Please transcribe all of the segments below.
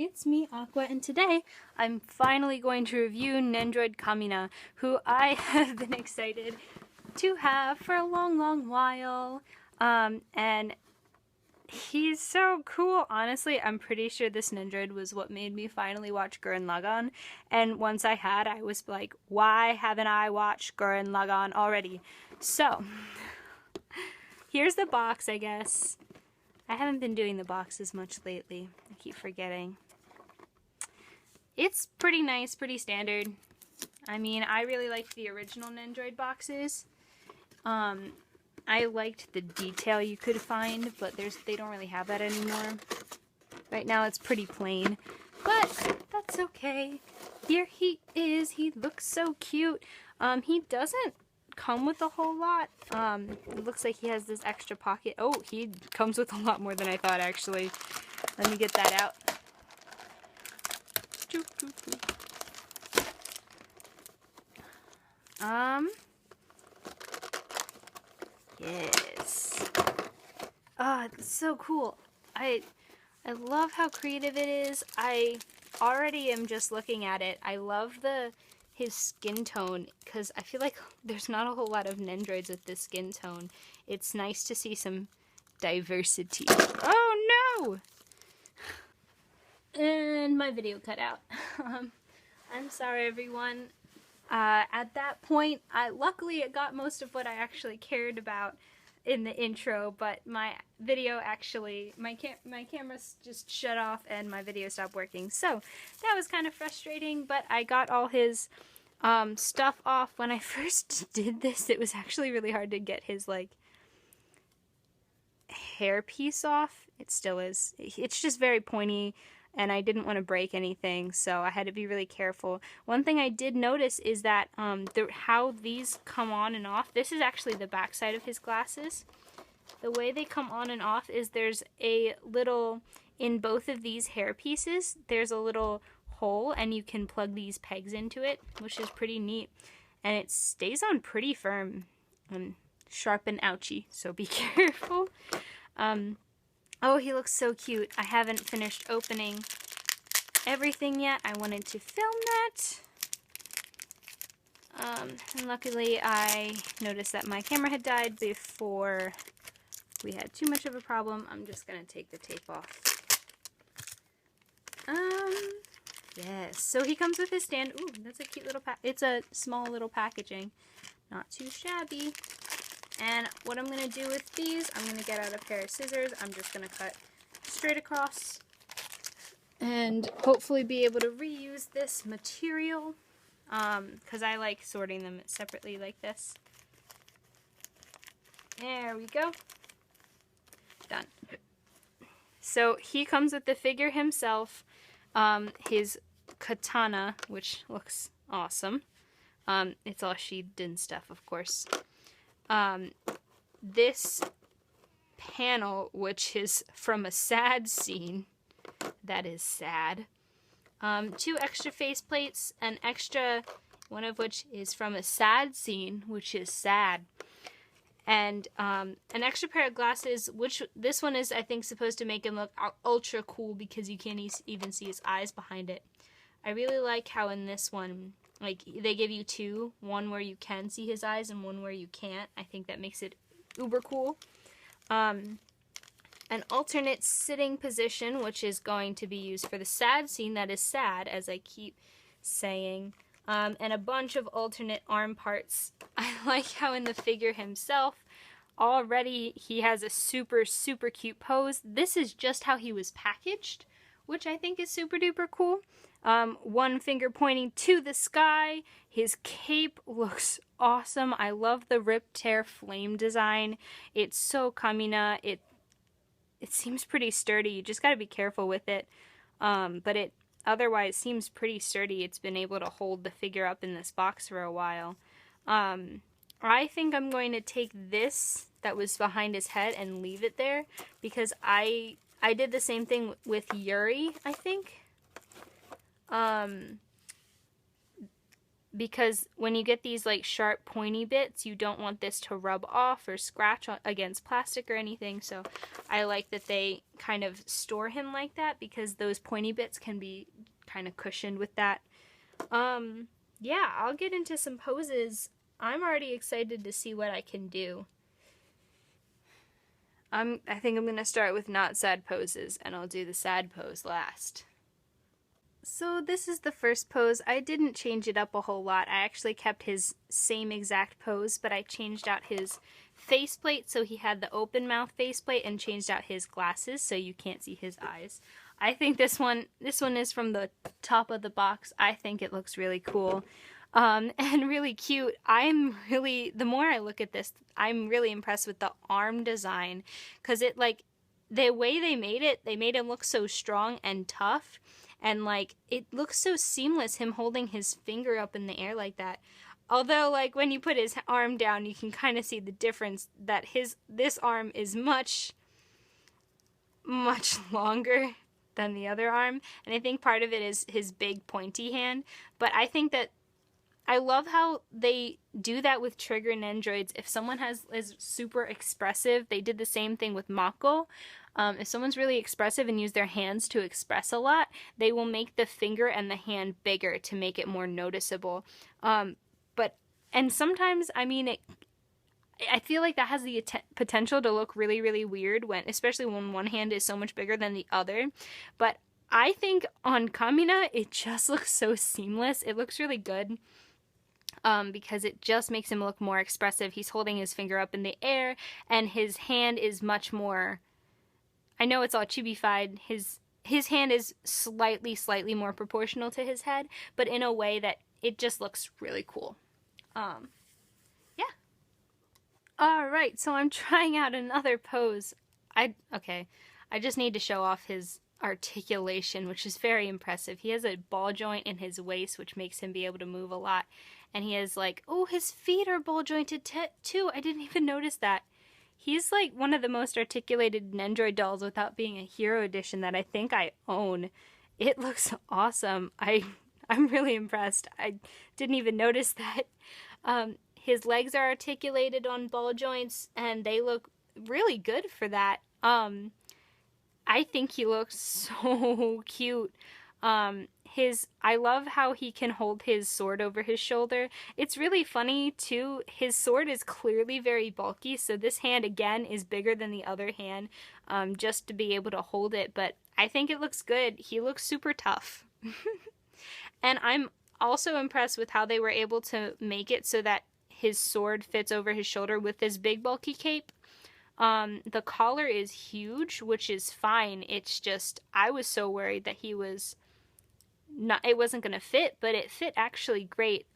it's me, Aqua, and today I'm finally going to review NENDOROID KAMINA, who I have been excited to have for a long while, and he's so cool. Honestly, I'm pretty sure this NENDOROID was what made me finally watch Gurren Lagann, and once I had, I was like, why haven't I watched Gurren Lagann already? So, here's the box, I guess. I haven't been doing the boxes much lately. I keep forgetting. It's pretty nice, pretty standard. I mean, I really liked the original NENDOROID boxes. I liked the detail you could find, but they don't really have that anymore. Right now it's pretty plain, but that's okay. Here he is. He looks so cute. He doesn't come with a whole lot. It looks like he has this extra pocket. Oh, he comes with a lot more than I thought, actually. Let me get that out. Yes. Oh, it's so cool. I love how creative it is. I already am just looking at it. I love his skin tone, because I feel like there's not a whole lot of NENDOROIDs with this skin tone. It's nice to see some diversity. Oh no! And my video cut out. I'm sorry, everyone. At that point, luckily it got most of what I actually cared about in the intro, but my video actually, my camera just shut off and my video stopped working. So that was kind of frustrating, but I got all his stuff off. When I first did this, it was actually really hard to get his like hair piece off. It still is. It's just very pointy, and I didn't want to break anything, so I had to be really careful. One thing I did notice is that how these come on and off, this is actually the back side of his glasses. The way they come on and off is there's a little, in both of these hair pieces, there's a little hole, and you can plug these pegs into it, which is pretty neat. And it stays on pretty firm and sharp and ouchy, so be careful. Oh, he looks so cute. I haven't finished opening everything yet. I wanted to film that. And luckily I noticed that my camera had died before we had too much of a problem. I'm just gonna take the tape off. Yes. So he comes with his stand. Ooh, that's a cute little it's a small little packaging. Not too shabby. And what I'm going to do with these, I'm going to get out a pair of scissors. I'm just going to cut straight across and hopefully be able to reuse this material, because I like sorting them separately like this. There we go. Done. So he comes with the figure himself, his katana, which looks awesome. It's all sheathed and stuff, of course. This panel, which is from a sad scene, that is sad. 2 extra faceplates, an extra, one of which is from a sad scene, which is sad. And an extra pair of glasses, which this one is, I think, supposed to make him look ultra cool because you can't even see his eyes behind it. I really like how in this one, like, they give you 2, one where you can see his eyes and one where you can't. I think that makes it uber cool. An alternate sitting position, which is going to be used for the sad scene that is sad, as I keep saying. And a bunch of alternate arm parts. I like how in the figure himself, already he has a super cute pose. This is just how he was packaged, which I think is super duper cool. One finger pointing to the sky. His cape looks awesome. I love the rip tear flame design. It's so Kamina. It seems pretty sturdy. You just gotta be careful with it. But it otherwise seems pretty sturdy. It's been able to hold the figure up in this box for a while. I think I'm going to take this that was behind his head and leave it there, because I did the same thing with Yuri, I think. because when you get these like sharp pointy bits, you don't want this to rub off or scratch against plastic or anything. So I like that they kind of store him like that, because those pointy bits can be kind of cushioned with that. Yeah, I'll get into some poses. I'm already excited to see what I can do. I think I'm gonna start with not sad poses, and I'll do the sad pose last. So this is the first pose. I didn't change it up a whole lot. I actually kept his same exact pose, but I changed out his faceplate, so he had the open mouth faceplate, and changed out his glasses so you can't see his eyes. I think this one is from the top of the box. I think it looks really cool. And really cute. The more I look at this, I'm really impressed with the arm design, because it, like, the way they made him look so strong and tough, and like it looks so seamless, him holding his finger up in the air like that. Although, like, when you put his arm down, you can kind of see the difference, that this arm is much longer than the other arm, and I think part of it is his big pointy hand. But I think that I love how they do that with trigger Nendoroids. If someone is super expressive, they did the same thing with Mako. If someone's really expressive and use their hands to express a lot, they will make the finger and the hand bigger to make it more noticeable. And sometimes, I mean, I feel like that has the potential to look really, really weird, especially when one hand is so much bigger than the other. But I think on Kamina, it just looks so seamless. It looks really good. Because it just makes him look more expressive. He's holding his finger up in the air, and his hand is much more, I know it's all chibi-fied, his hand is slightly more proportional to his head, but in a way that it just looks really cool. Yeah. Alright, so I'm trying out another pose. I just need to show off his articulation, which is very impressive. He has a ball joint in his waist, which makes him be able to move a lot. And he has, like, oh, his feet are ball jointed too. I didn't even notice that. He's like one of the most articulated Nendoroid dolls without being a hero edition that I think I own. It looks awesome. I'm really impressed. I didn't even notice that. His legs are articulated on ball joints, and they look really good for that. I think he looks so cute. I love how he can hold his sword over his shoulder. It's really funny too. His sword is clearly very bulky, so this hand again is bigger than the other hand, just to be able to hold it. But I think it looks good. He looks super tough. And I'm also impressed with how they were able to make it so that his sword fits over his shoulder with this big bulky cape. The collar is huge, which is fine. It's just, I was so worried that it wasn't going to fit, but it fit actually great.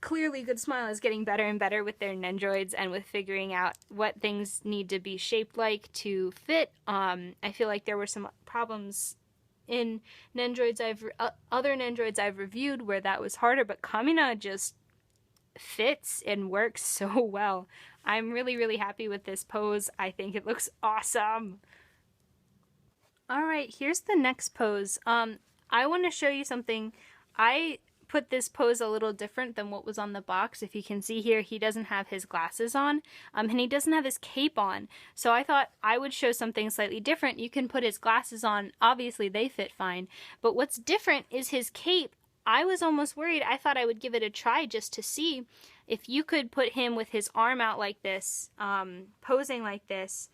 Clearly Good Smile is getting better and better with their Nendoroids and with figuring out what things need to be shaped like to fit. I feel like there were some problems in other Nendoroids I've reviewed where that was harder, but Kamina just fits and works so well. I'm really, really happy with this pose. I think it looks awesome. Alright, here's the next pose. I want to show you something. I put this pose a little different than what was on the box. If you can see here, he doesn't have his glasses on, and he doesn't have his cape on. So I thought I would show something slightly different. You can put his glasses on. Obviously, they fit fine. But what's different is his cape. I was almost worried. I thought I would give it a try just to see if you could put him with his arm out like this, posing like this,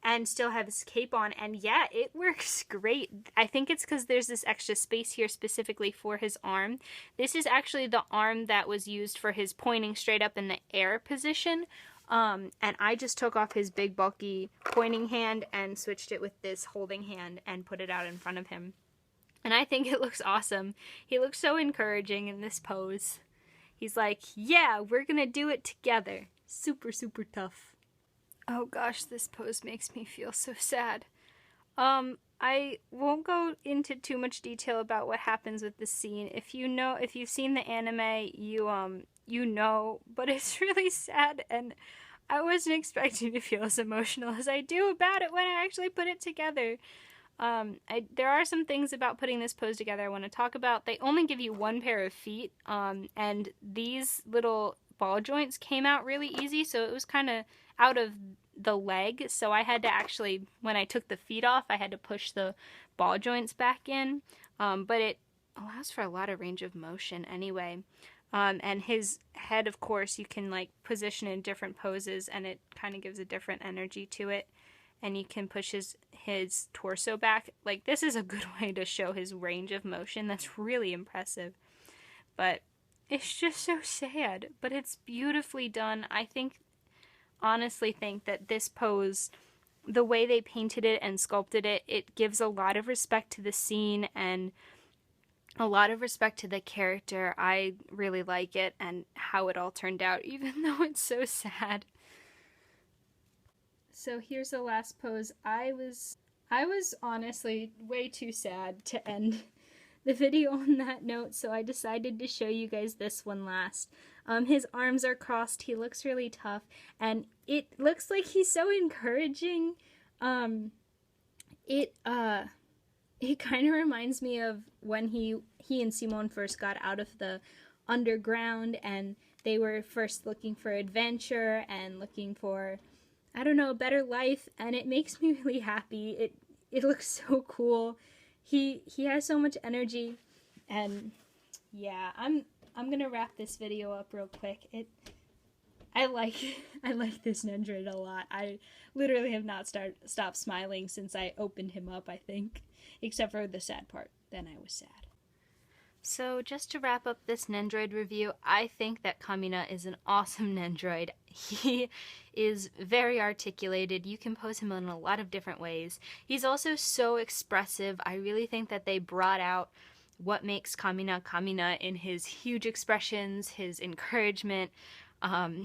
and still have his cape on, and yeah, it works great. I think it's because there's this extra space here specifically for his arm. This is actually the arm that was used for his pointing straight up in the air position, and I just took off his big bulky pointing hand and switched it with this holding hand and put it out in front of him. And I think it looks awesome. He looks so encouraging in this pose. He's like, yeah, we're gonna do it together. Super, super tough. Oh gosh, this pose makes me feel so sad. I won't go into too much detail about what happens with the scene. If you've seen the anime, you know, but it's really sad, and I wasn't expecting to feel as emotional as I do about it when I actually put it together. There are some things about putting this pose together I want to talk about. They only give you one pair of feet, and these little ball joints came out really easy, so it was kind of out of the leg, so I had to actually, when I took the feet off, I had to push the ball joints back in, but it allows for a lot of range of motion anyway. And his head, of course, you can like position in different poses, and it kind of gives a different energy to it. And you can push his torso back. Like, this is a good way to show his range of motion. That's really impressive. But it's just so sad. But it's beautifully done. I honestly think that this pose, the way they painted it and sculpted it, it gives a lot of respect to the scene and a lot of respect to the character. I really like it and how it all turned out, even though it's so sad. So here's the last pose. I was honestly way too sad to end the video on that note, so I decided to show you guys this one last. His arms are crossed, he looks really tough, and it looks like he's so encouraging. It kind of reminds me of when he and Simone first got out of the underground, and they were first looking for adventure and looking for, I don't know, a better life, and it makes me really happy. It looks so cool. He has so much energy, and yeah, I'm gonna wrap this video up real quick. I like this Nendoroid a lot. I literally have not stopped smiling since I opened him up, I think, except for the sad part. Then I was sad. So just to wrap up this Nendoroid review, I think that Kamina is an awesome Nendoroid. He is very articulated. You can pose him in a lot of different ways. He's also so expressive. I really think that they brought out what makes Kamina Kamina in his huge expressions, his encouragement. I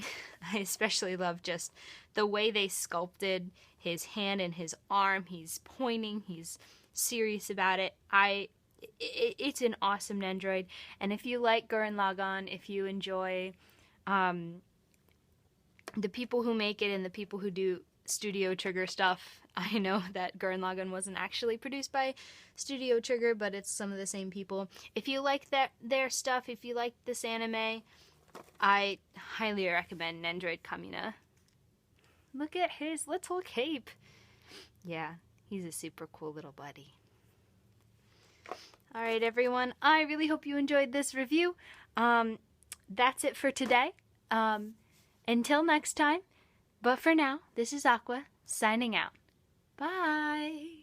especially love just the way they sculpted his hand and his arm. He's pointing, he's serious about it. It's an awesome Nendoroid, and if you like Gurren Lagann, if you enjoy the people who make it and the people who do Studio Trigger stuff, I know that Gurren Lagann wasn't actually produced by Studio Trigger, but it's some of the same people. If you like their stuff, if you like this anime, I highly recommend Nendoroid Kamina. Look at his little cape. Yeah, he's a super cool little buddy. Alright everyone, I really hope you enjoyed this review. That's it for today. Until next time, but for now, this is Aqua, signing out. Bye!